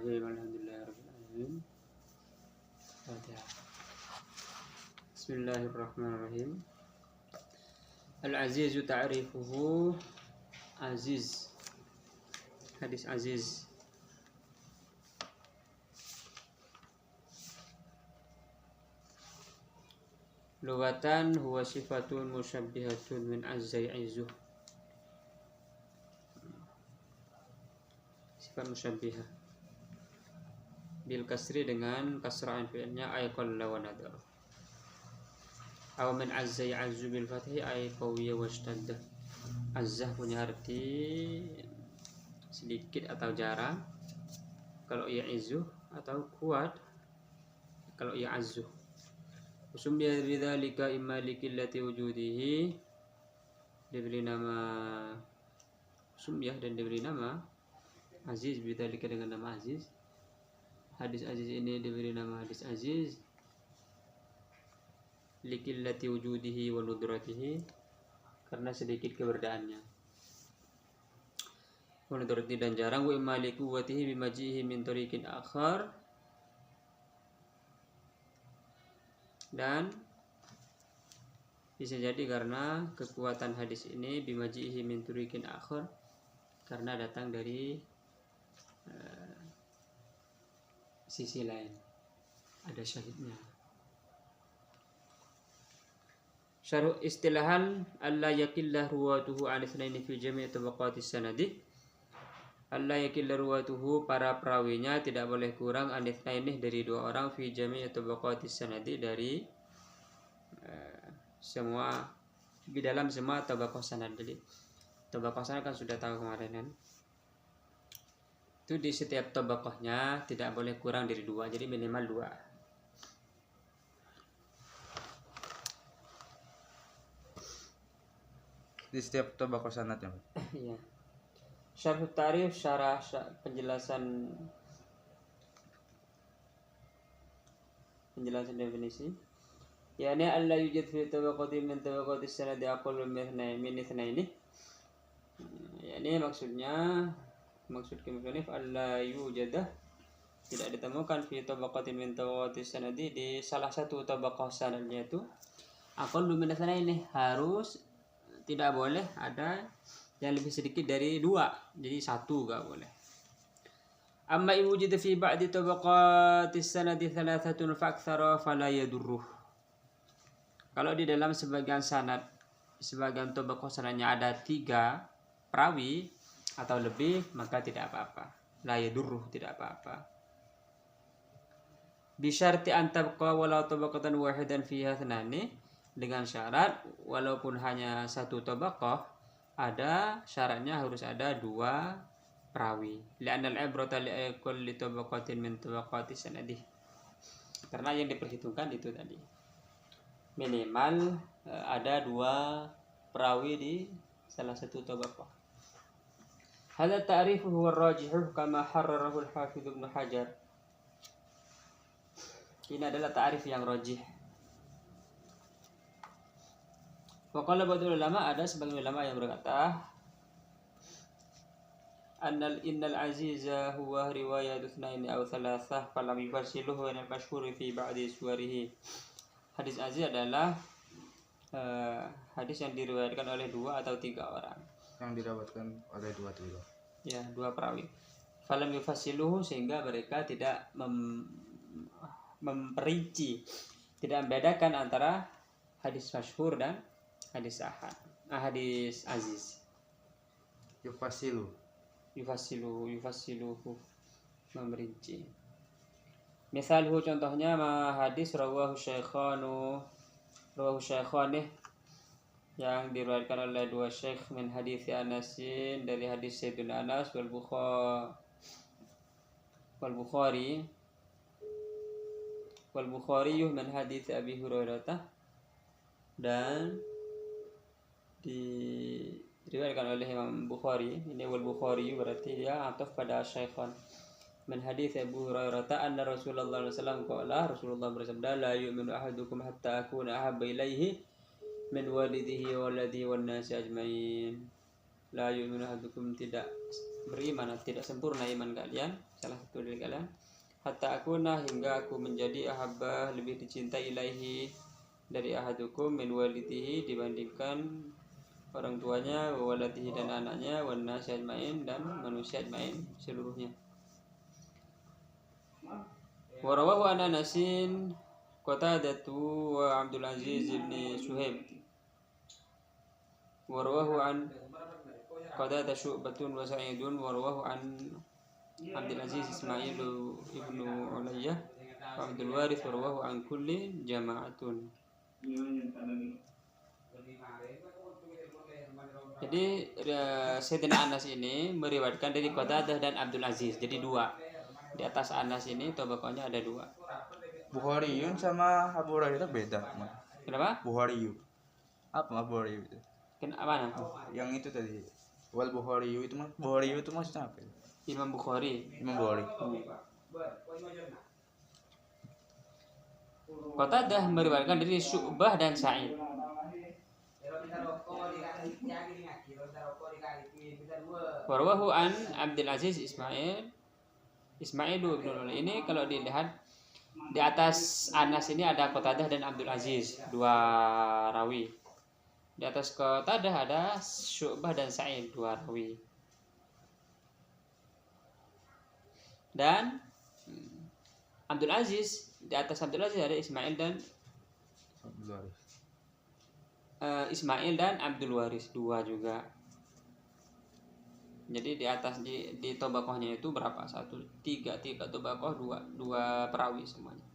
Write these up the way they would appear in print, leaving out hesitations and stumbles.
Bismillahirrahmanirrahim. Alhamdulillahirabbil alamin. Fatihah. Bismillahirrahmanirrahim. Al-azizu ta'rifuhu. Aziz. Hadis aziz. Lughatan huwa sifatun musyabbihatun min azzai izzuh. Sifat musyabbihah bil kasri dengan kasra'an fi'ilnya ay qalla wa nadar. Aw min azzai azzu bil fathi ay qawiyya wa ishtadda. Azzah punya arti sedikit atau jarang, kalau ia izzuh atau kuat kalau ia azzuh. Usumbiya bidzalika imma likillati wujudihi, diberi nama Sumbiyah dan diberi nama Aziz bidzalika dengan nama Aziz. Hadis aziz ini diberi nama hadis aziz likillati wujudihi wa nudratihi, karena sedikit keberadaannya, wa nudratihi dan jarang, wa imma likuwatihi bimajihi min tariqin akhar, dan bisa jadi karena kekuatan hadis ini bimajihi min tariqin akhar, karena datang dari sisi lain, ada syahidnya. Syarh istilahan alla yakillah ruwatuhu an itsnaini fi jami' tabaqatis sanadi. Alla yakillah ruwatuhu, para perawinya tidak boleh kurang an itsnaini dari dua orang, fi jami' tabaqatis sanadi dari semua, di dalam semua tabaqah sanad. Jadi tabaqah sanad kan sudah tahu kemarin kan. Itu di setiap tabaqahnya tidak boleh kurang dari dua, jadi minimal dua. Di setiap tabaqah sanadnya. Iya. Syarh tarif, syarah penjelasan definisi. Yani alla yujad fi tabaqati min tabaqati sanadi aqallu min itsnaini. Yani maksud kemudian alla yujadah, tidak ditemukan fi tabaqatin min tabaqati sanadi, di salah satu tabaqah sanadnya itu aqallu min itsnaini, harus tidak boleh ada yang lebih sedikit dari dua, jadi satu gak boleh. Amma in wujida fi ba'di tabaqati sanadi thalathatun fa aktsara fala yadurruh. Kalau di dalam sebagian tabaqah sanadnya ada 3 perawi atau lebih, maka tidak apa-apa. La yadurruh, tidak apa-apa. Bi syarti an tabqa walau tabaqatan wahidan fiha thnani, dengan syarat walaupun hanya satu tabaqah, ada syaratnya harus ada 2 perawi. Li'anal ibrata li'kulli tabaqatin min tabaqati sanadi. Karena yang diperhitungkan itu tadi, minimal ada 2 perawi di salah satu tabaqah. Hadza ta'rif huwa ar-rajih kama harrarahu al-Hafidz Ibnu Hajar. Ini adalah ta'rif yang rajih. Wa qala ba'dul ulama, ada sebagian ulama yang berkata innal aziza huwa riwayat itsnaini aw thalathah falam yufasiluhu wa al-mashhur fi ba'di suwarihi. Hadis aziz adalah hadis yang diriwayatkan oleh 2 atau 3 orang. Yang dirawatkan oleh 2 ya, 2 perawi. Falam yufasiluhu, sehingga mereka tidak memperinci, tidak membedakan antara hadis masyhur dan hadis ahad, hadis aziz. Yufasiluhu memperinci. Misalnya contohnya hadis rawahu syaikhani yang diriwayatkan oleh 2 syekh min hadis Anasin, dari hadis Sayyidina Anas, wal Bukhari min hadis Abi Hurairah, dan diriwayatkan oleh Imam Bukhari. Ini wal Bukhari berarti dia ataf pada syaikhan. Min hadis Abu Hurairah anna Rasulullah sallallahu alaihi wasallam qala, Rasulullah bersabda, la yu'minu ahadukum hatta akuna ahabba ilaihi min walidihi waladihi wan nasi ajmain. La yu'minu ahadukum, tidak beriman, tidak sempurna iman kalian, salah satu dari kalian, hatta akuna, hingga aku menjadi ahabbah, lebih dicintai, ilaihi, dari ahadukum, min walidihi, dibandingkan orang tuanya, wa waladihi, dan anaknya, wan nasi ajmain, dan manusia ajmain seluruhnya. Wa rawahu an Anasin Qatadatu wa Abdul Aziz bin Suhaib. Wa rawahu an Qatadah Syu'batun wa Sa'idun. Wa rawahu an Abdul Aziz Ismail ibnu Ulayyah wa Abdul Warith. Wa rawahu an kulli jama'atun. Jadi Sayyidina Anas ini meriwayatkan dari Qatadah dan Abdul Aziz. Jadi dua. Di atas Anas ini tobakohnya ada dua. Bukhariun sama Abu Hurairah beda. Kenapa? Bukhariyu. Apa Abu Hurairah itu? Kenapa? Yang itu tadi. Wal Bukhariyu itu mah Bukhariyu itu maksudnya apa? Imam Bukhari. Imam Bukhari. Qatadah meriwayatkan dari Syu'bah dan Sa'id. Warwahu an Abdul Aziz Ismail bin Ulayyah. Ini kalau dilihat di atas Anas ini ada Qatadah dan Abdul Aziz, dua rawi. Di atas Qatadah ada Syu'bah dan Sa'id, dua rawi. Dan Abdul Aziz, di atas Abdul Aziz ada Ismail dan Abdul Waris, dua juga. Jadi di atas di tobakohnya itu berapa? Tiga tobakoh, dua perawi semuanya.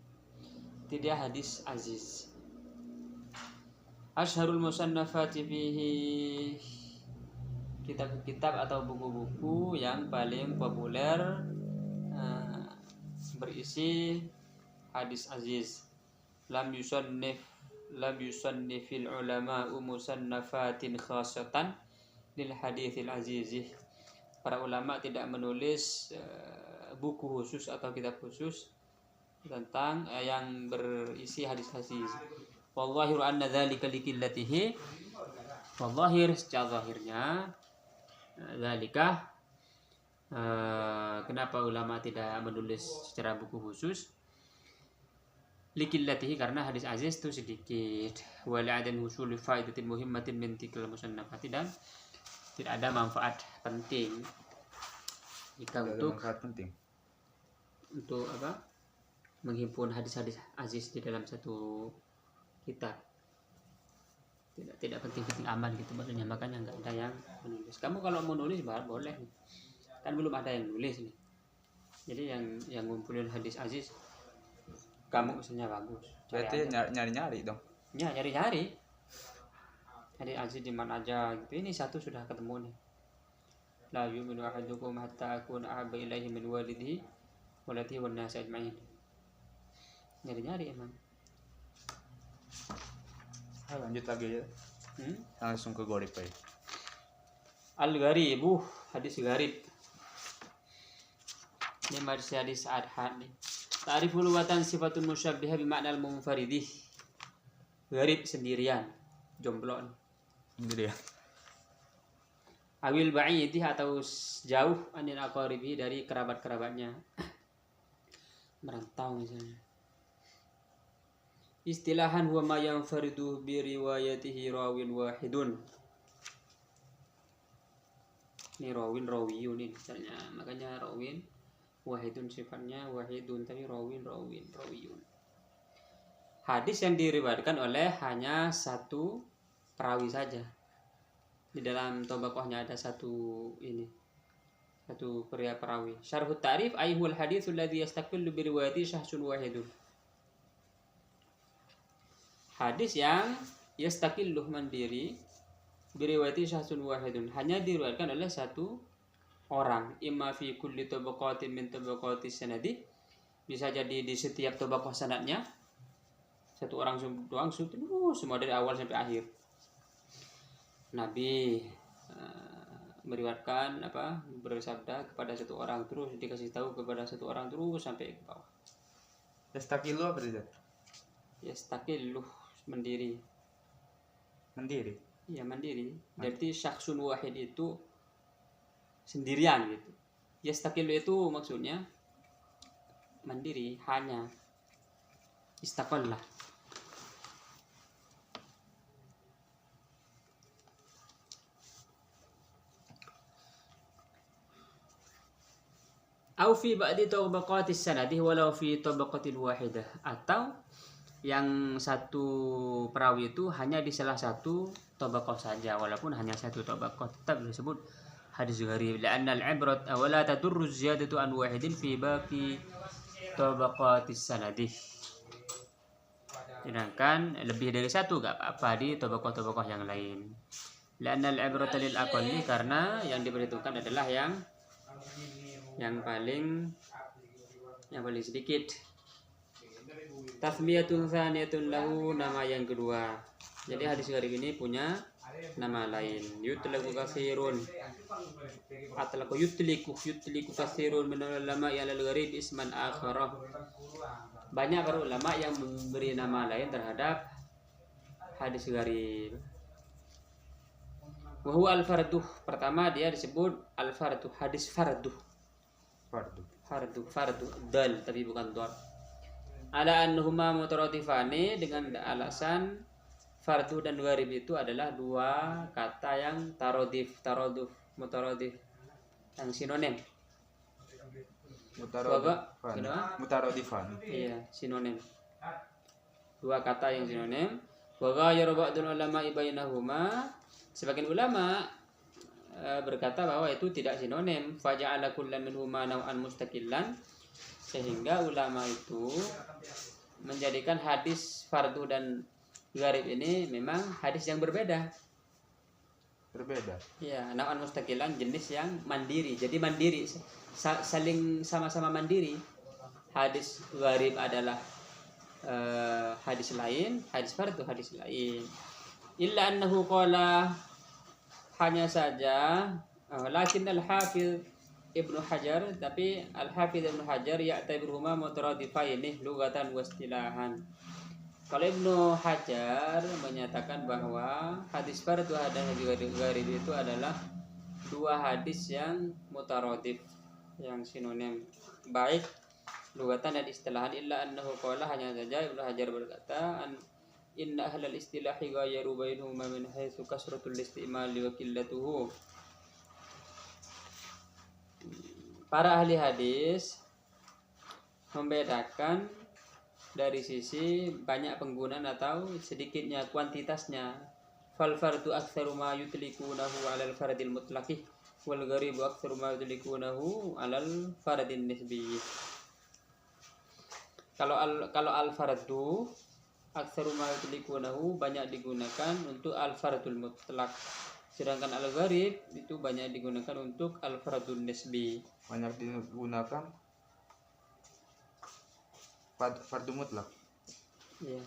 Tidak hadis aziz. Asharul musannafati fihi, kitab-kitab atau buku-buku yang paling populer berisi hadis aziz. Lam yusannifil ulama musannafatin khasatan lil haditsil aziz. Para ulama tidak menulis buku khusus atau kitab khusus tentang yang berisi hadis aziz. Wallahiru anna dzalika likillatihi. Wallahir, secara zahirnya dzalika, kenapa ulama tidak menulis secara buku khusus? Likillatihi, karena hadis aziz itu sedikit. Wa li'adam husuli faidatin muhimmatin min tikal musannafati, dan tidak ada manfaat penting jika untuk apa? Menghimpun hadis-hadis aziz di dalam satu kitab. Tidak penting-penting aman gitu maksudnya, makanya nggak ada yang menulis. Kamu kalau mau nulis boleh, kan belum ada yang nulis nih. Jadi yang ngumpulin hadis aziz kamu misalnya bagus. Berarti nyari-nyari dong. Ya, nyari-nyari. Hadis aziz di mana aja gitu. Ini satu sudah ketemu nih. La yu'minu ahadukum hatta akuna ahabba ilaihi min walidihi waladihi wan nasi ajmain. Nyari-nyari emang. Lanjut lagi ya. Langsung ke Gharib aja. Al-Gharib, hadis Gharib. Ini hadis Ahad nih. Ta'riful watan sifatun musyabbihah bi ma'nal munfaridih. Gharib sendirian, jomblo nih. Sendirian. Awil ba'idih, atau jauh, anil aqaribi, dari kerabat-kerabatnya. Merantau misalnya. Istilahan huwa ma yanfaridu bi riwayatihi rawin wahidun. Ini rawiyun ini misalnya, makanya rawin wahidun sifatnya wahidun, tapi rawiyun. Hadis yang diriwayatkan oleh hanya satu perawi saja. Di dalam tobakohnya ada satu pria perawi. Syarhut ta'rif ayyuhul haditsul ladzi yastaqillu bi riwayati syahsun wahidun. Hadis yang yastaqillu mandiri bi riwayati syahsun wahidun, hanya diriwayatkan oleh satu orang. Imma fi kulli tabaqatin min tabaqati sanadi, bisa jadi di setiap tabaqah sanadnya satu orang doang terus semua dari awal sampai akhir. Nabi meriwayatkan bersabda kepada satu orang, terus dikasih tahu kepada satu orang, terus sampai ke bawah. Yastaqilu apa itu? Yastaqilu mandiri. Mandiri. Ya mandiri. Jadi syakhsun wahid itu sendirian gitu. Yastaqilu itu maksudnya mandiri, hanya istaqallah. Au fi ba'di tabaqatis sanadi walau fi tabaqatin wahidah, atau yang satu perawi itu hanya di salah satu tabaqah saja walaupun hanya satu tabaqah, tetap disebut hadis gharib. La'anna al-'ibrat awala tadurru ziyadatu an wahidin fi baqi tabaqatis sanadi. Sedangkan lebih dari satu gak apa-apa di tabaqah-tabaqah yang lain. La'anna al-'ibrata lil aqalli, karena yang diperhitungkan adalah yang paling sedikit. Tasmiyatun tsaniyatun lahu, nama yang kedua. Jadi hadis gharib ini punya nama lain. Yutlaku katsirun, atlaku yutliku katsirun min ulama ya al gharib isman akharah. Banyak para ulama yang memberi nama lain terhadap hadis gharib. Wa huwa al-farduh. Pertama dia disebut al-farduh, hadis farduh. Fardu dal tapi bukan dal. Ala annahuma mutaratifani, dengan alasan fardu dan gharib itu adalah dua kata yang mutaradif yang sinonim. Mutaradifan. Iya, sinonim. Dua kata yang sinonim. Wa ghayara ba'dul ulama bainahuma. Sebagian ulama berkata bahwa itu tidak sinonim. Faja'ala kullan minhuma naw'an mustaqillan, sehingga ulama itu menjadikan hadis fardu dan gharib ini memang hadis yang berbeda. Ya, naw'an mustaqillan, jenis yang mandiri. Jadi mandiri, saling sama-sama mandiri. Hadis gharib adalah hadis lain, hadis fardu hadis lain. Illa annahu qala, hanya saja lakin al-Hafiz Ibnu Hajar, tapi al-Hafiz Ibnu Hajar ya'tabiruhuma mutaradifaini lugatan wa istilahan. Kalau Ibnu Hajar menyatakan bahwa hadis fardu dan hadis gharib itu adalah dua hadis yang mutaradif, yang sinonim, baik lugatan dan istilahan. Illa annahu qala, hanya saja Ibnu Hajar berkata, inna ahlal istilahi ghayaru bainahuma min haitsu kasratul istimali wa qillatuhu. Para ahli hadis membedakan dari sisi banyak penggunaan atau sedikitnya kuantitasnya. Fal fardu aktsaru ma yutlikunahu 'alal fardil mutlaqi wal gharibu aktsaru ma yutlikunahu 'alal fardin nisbi. Kalau al fardu aktsaru ma yutlikunahu banyak digunakan untuk al-fardul mutlak, sedangkan al-gharib itu banyak digunakan untuk al-fardul nisbi. Banyak digunakan fardu mutlak. Iya.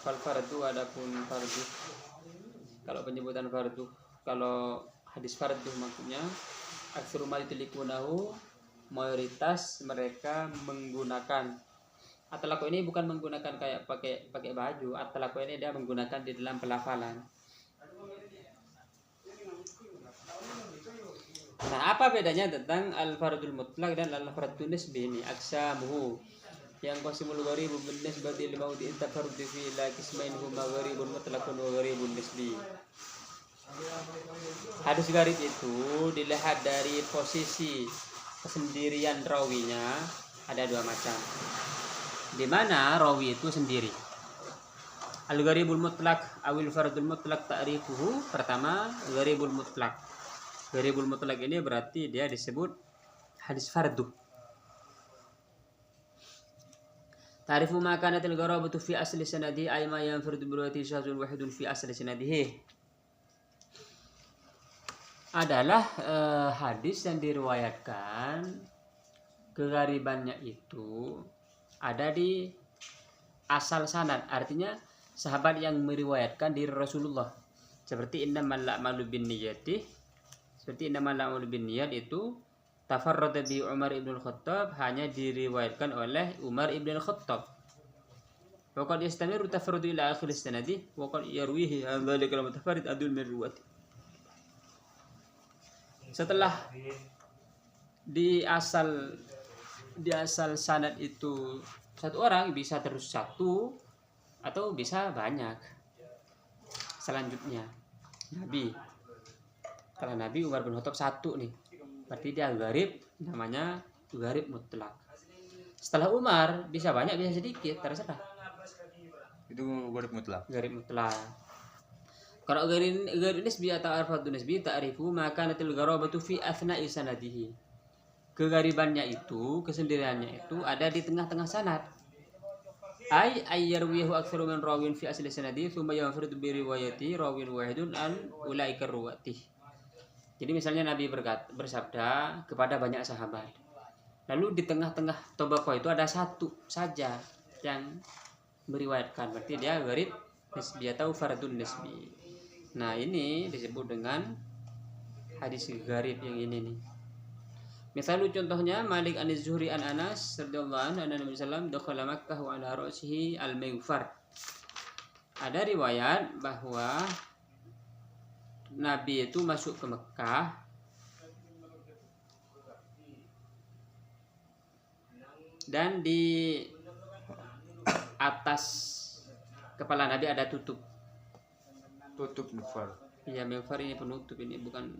Fal fardu, adapun fardu, kalau penyebutan fardu, kalau hadis fardu maksudnya aktsaru ma yutlikunahu, mayoritas mereka menggunakan. At-talaqu ini bukan menggunakan kayak pakai baju. At-talaqu ini dia menggunakan di dalam pelafalan. Nah, apa bedanya tentang al-fardul mutlaq dan al-fardun nisbi ini? Aksamuhu, yang qasimul gharibu bin nisbati lil mawdi'in tafarrudi fi la qismain huma gharibun mutlaqun wa gharibun nisbi. Hadis gharib itu dilihat dari posisi kesendirian rawinya, ada dua macam. Di mana rawi itu sendiri. Al-gharibul mutlaq awil fardul mutlaq ta'rifuhu. Pertama, gharibul mutlaq. Gharibul mutlaq ini berarti dia disebut hadis fardu. Ta'rifu ma kanatil gharabatu fi asli sanadi ay ma yanfirdu bi riwayati syahzun wahidun fi asli sanadihi. Adalah hadis yang diriwayatkan kegharibannya itu ada di asal sanad, artinya sahabat yang meriwayatkan dari Rasulullah. Seperti innamal a'malu binniyati, itu tafarrada bi Umar ibn al-Khattab, hanya diriwayatkan oleh Umar ibn al-Khattab. Wa qad yastamiru tafarrudu ila akhir sanadi wa qad yarwihi dzalika al-mutafarrid adul min riwayati. Setelah di asal sanad itu satu orang, bisa terus satu atau bisa banyak. Selanjutnya Nabi, setelah Nabi Umar bin Khattab satu nih, berarti dia gharib, namanya gharib mutlak. Setelah Umar bisa banyak bisa sedikit, terserah. Itu gharib mutlak. Gharib mutlak. Kalau gharib nisbi atau arfadun nisbi ta'rifu maka natil gharabatu fi athna'i sanadihi. Kegaribannya itu, kesendiriannya itu ada di tengah-tengah sanad. Ayyarwihu aktsaru min rawin fi asli sanadi thumma yanfaridu bi riwayati rawin wahidun an ulaika ruwatih. Jadi misalnya Nabi bersabda kepada banyak sahabat. Lalu di tengah-tengah tobaqo itu ada satu saja yang meriwayatkan, berarti dia gharib nisbi atau fardun nisbi. Nah, ini disebut dengan hadis gharib yang ini nih. Misalnya contohnya Malik an-Zuhri an Anas radhiyallahu anhu anna Nabi sallallahu alaihi wasallam dakhala Makkah wa ala ra'sihi al-maghfar. Ada riwayat bahwa Nabi itu masuk ke Mekah dan di atas kepala Nabi ada tutup Mufar. Iya, maghfar ini penutup, ini bukan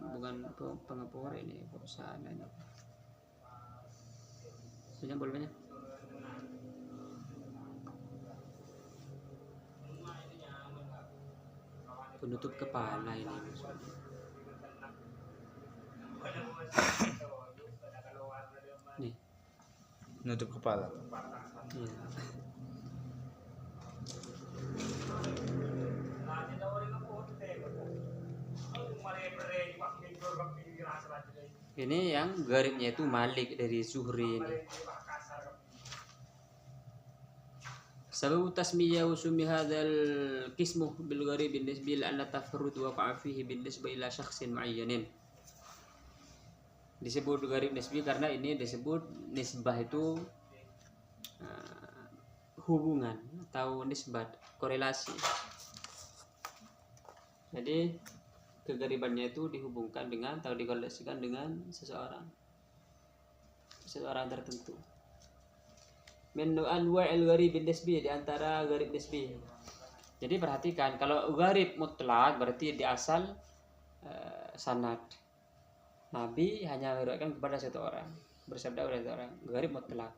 pengepor, ini sananya. Banyak boleh banyak. Penutup kepala ini maksudnya. Nih. Nutup kepala. Iya. Ini yang gharibnya itu Malik dari Zuhri ini. Sebab tasmiyah usumi hadzal qismu bil gharib bin nisbi anna tafarrud waqa'a fihi bin nisbi ila syakhsin muayyanin. Disebut gharib nisbi karena ini disebut nisbah itu hubungan atau nisbat, korelasi. Jadi kegaribannya itu dihubungkan dengan atau dikorelasikan dengan seseorang tertentu. Min anwa'il gharib nisbi, di antara gharib nisbi. Jadi perhatikan, kalau gharib mutlak berarti di asal sanad. Nabi hanya meriwayatkan kepada satu orang, bersabda kepada satu orang, gharib mutlak.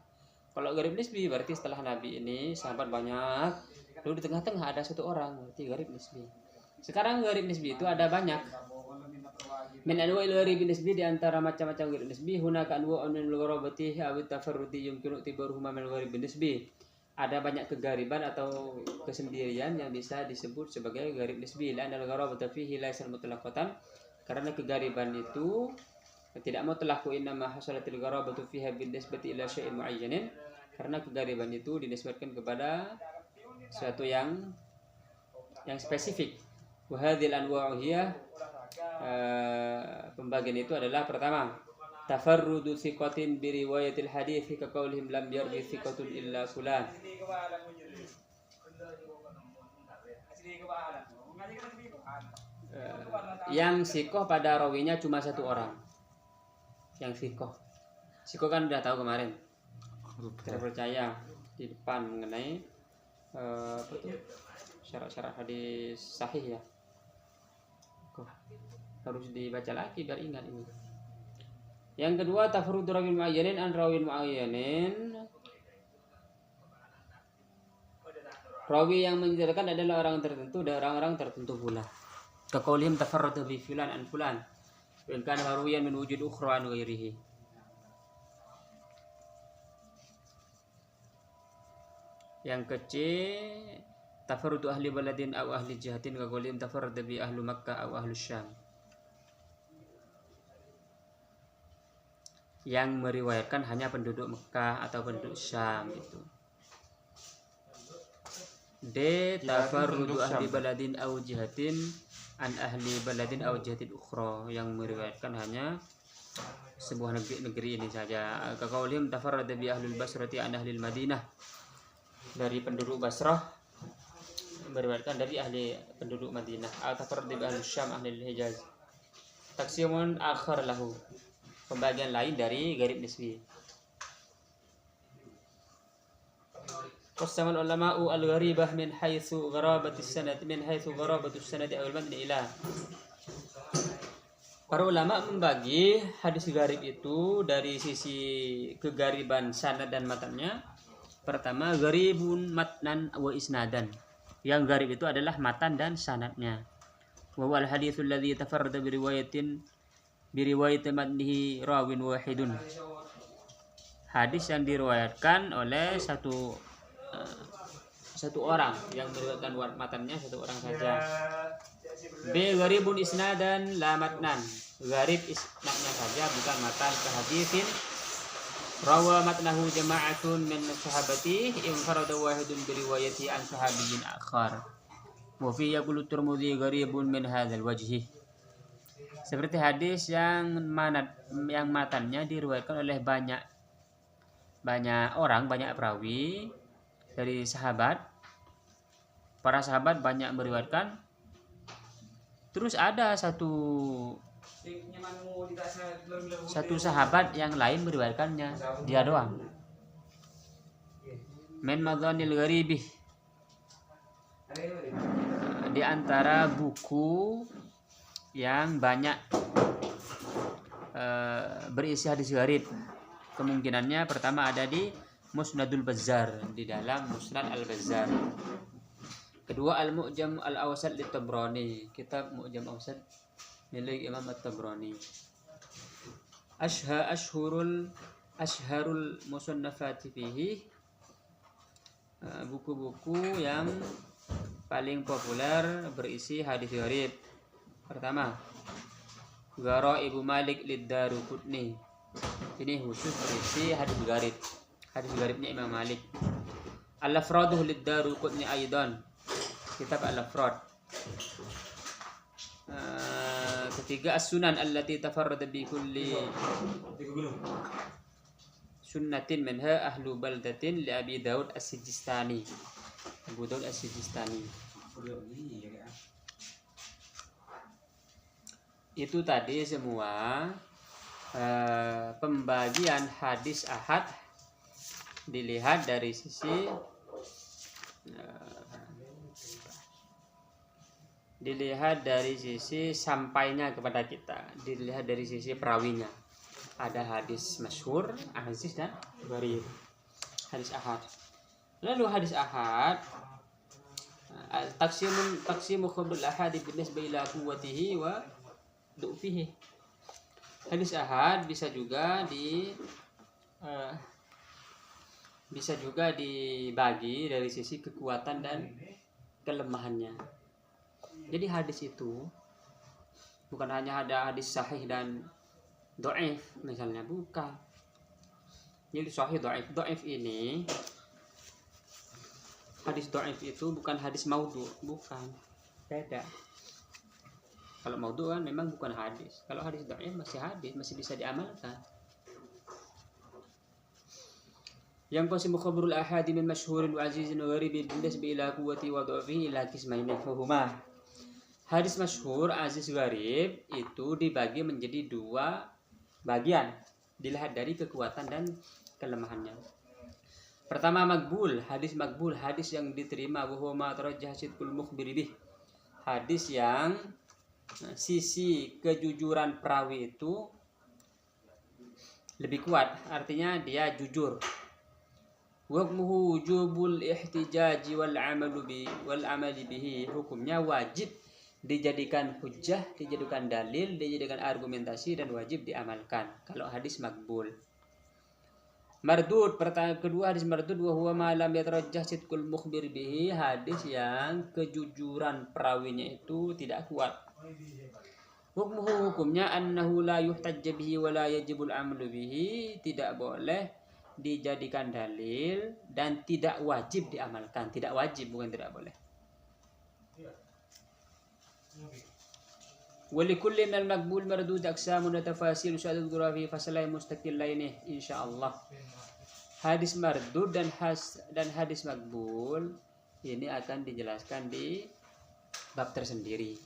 Kalau gharib nisbi berarti setelah Nabi ini sahabat banyak, lalu di tengah-tengah ada satu orang, berarti gharib nisbi. Sekarang gharib nisbi itu ada banyak. Min anwa'il gharib nisbi, di antara macam-macam gharib nisbi, hunaka anwa'un min al-gharabati aw at-tafarrudi yumkinu tibaruhuma min al-gharib nisbi. Ada banyak kegariban atau kesendirian yang bisa disebut sebagai gharib nisbi. La al-gharabatu fihi laysa mutlaqatan, karena kegariban itu tidak mutlaq, innama hasalatil gharabatu fiha bin nisbati ila syai'in muayyanin, karena kegariban itu dinisbatkan kepada sesuatu yang spesifik. Wa hadhil anwa'u hiya, pembagian itu adalah pertama, tafarrudu thiqatin bi riwayatil hadits ka qaulihim lam yarwi thiqatun illa fulan. Yang sikoh pada rawinya cuma satu orang. Yang sikoh kan udah tahu kemarin, terpercaya di depan mengenai syarat-syarat hadis sahih ya. Harus dibaca lagi biar ingat ini. Yang kedua, tafarrudu rawin muayyanin an rawin muayyanin. Rawi yang menceritakan adalah orang tertentu dan orang-orang tertentu pula. Kaqaulihim tafarrada bi fulan an fulan. Wa in kana marwiyan min wujud ukhra an ghairihi. Yang kecil, tafarrudu ahli baladin aw ahli jihatin kaqaulihim tafarrada bi ahlu Makkah aw ahlu Syam. Yang meriwayatkan hanya penduduk Mekah atau penduduk Syam itu. D, tafarrudu ahli baladin aw jihatin an ahli baladin aw jihatin ukhra, yang meriwayatkan hanya sebuah negeri ini saja. Kaqaulihim tafarrada bi ahlul Basrati an ahli Madinah, dari penduduk Basrah meriwayatkan dari ahli penduduk Madinah. Tafarrada bi ahli Syam ahli Hijaz. taksimun akhar lahu, pembagian lain dari gharib nisbi. Qasamal ulama'u al-gharibah min haitsu gharabatis sanad awal madni ila. Para ulama membagi hadis gharib itu dari sisi kegariban sanad dan matanya. Pertama, gharibun matnan wa isnadan. Yang gharib itu adalah matan dan sanadnya. Wa wal haditsul ladzi tafarrada bi riwayat matnihi rawin wahidun. Hadis yang diriwayatkan oleh satu orang, yang meriwayatkan matannya satu orang saja. B gharibun isnadan la matnan. Gharib isnadnya saja bukan matan. Ka haditsin rawa matnahu jama'atun min sahabati infarada wahidun bi riwayati an sahabiyyin akhar. Wa fi yaqulu Tirmidzi gharibun min hadzal wajhi. Seperti hadis yang matannya diriwayatkan oleh banyak orang, banyak perawi dari sahabat. Para sahabat banyak meriwayatkan. Terus ada satu sahabat yang lain meriwayatkannya, dia doang. Min madhanil gharibi, di antara buku yang banyak berisi hadis gharib. Kemungkinannya pertama ada di Musnadul Bazzar, di dalam Musnad Al-Bazzar. Kedua, Al-Mu'jam Al-Awsat Lit-Tabrani, kitab Mu'jam Awsat milik Imam At-Tabrani. Ashharul musannafati fihi, buku-buku yang paling populer berisi hadis gharib. Pertama, Gharaib Malik Lid-Daruqutni. Ini khusus berisi hadis gharib. Hadis gharibnya Imam Malik. Al-Afraduh Lid-Daruqutni aidan, kitab Al-Afrad. Ketiga, As-Sunan allati tafarrada bi kulli sunnatin minha ahlu baldatin li Abi Daud As-Sijistani. Abu Daud As-Sijistani. Itu tadi semua pembagian hadis ahad dilihat dari sisi sampainya kepada kita, dilihat dari sisi perawinya. Ada hadis masyhur, aziz dan gharib. Hadis ahad. Lalu hadis ahad, taksimu khabarul ahad binisbah ila quwwatihi wa du'fihi. Hadis ahad bisa juga dibagi dari sisi kekuatan dan kelemahannya. Jadi hadis itu bukan hanya ada hadis sahih dan dhaif misalnya, bukan. Jadi sahih, dhaif. Dhaif ini, hadis dhaif itu bukan hadis maudhu, bukan. Beda. Kalau maudhu kan memang bukan hadis. Kalau hadis dhaif masih hadis, masih bisa diamalkan. Yang qasimu khabarul ahadi min masyhurin wa azizin wa gharibin binisbah ila quwwati wa dha'fihi ila qismaini fahuma. Hadis masyhur, aziz, gharib itu dibagi menjadi dua bagian, dilihat dari kekuatan dan kelemahannya. Pertama, makbul, hadis makbul, hadis yang diterima, wa huwa ma tarajjah sidqul mukhbir bih. Hadis yang sisi kejujuran perawi itu lebih kuat, artinya dia jujur. Hukmuhu wujubul ihtijaji wal amali bihi, hukumnya wajib dijadikan hujjah, dijadikan dalil, dijadikan argumentasi, dan wajib diamalkan kalau hadis makbul. Mardud, kedua hadis mardud, wa huwa ma lam yatarajjah sidqul mukhbir bihi, hadis yang kejujuran perawinya itu tidak kuat. Hukumnya annahu la yuhtajja bihi wa la yajibul amalu bihi, tidak boleh dijadikan dalil dan tidak wajib diamalkan. Tidak wajib, bukan tidak boleh. Walikulli minal maqbul mardud aqsamun wa tafasil sa'adul fi fasalai mustaqillaini insyaallah. Hadis mardud dan hadis maqbul ini akan dijelaskan di bab tersendiri.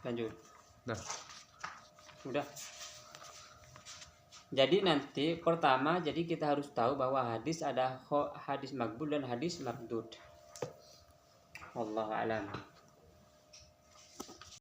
Lanjut. Dah. Udah. Jadi nanti pertama jadi kita harus tahu bahwa hadis ada hadis maqbul dan hadis mardud. Wallahu a'lam.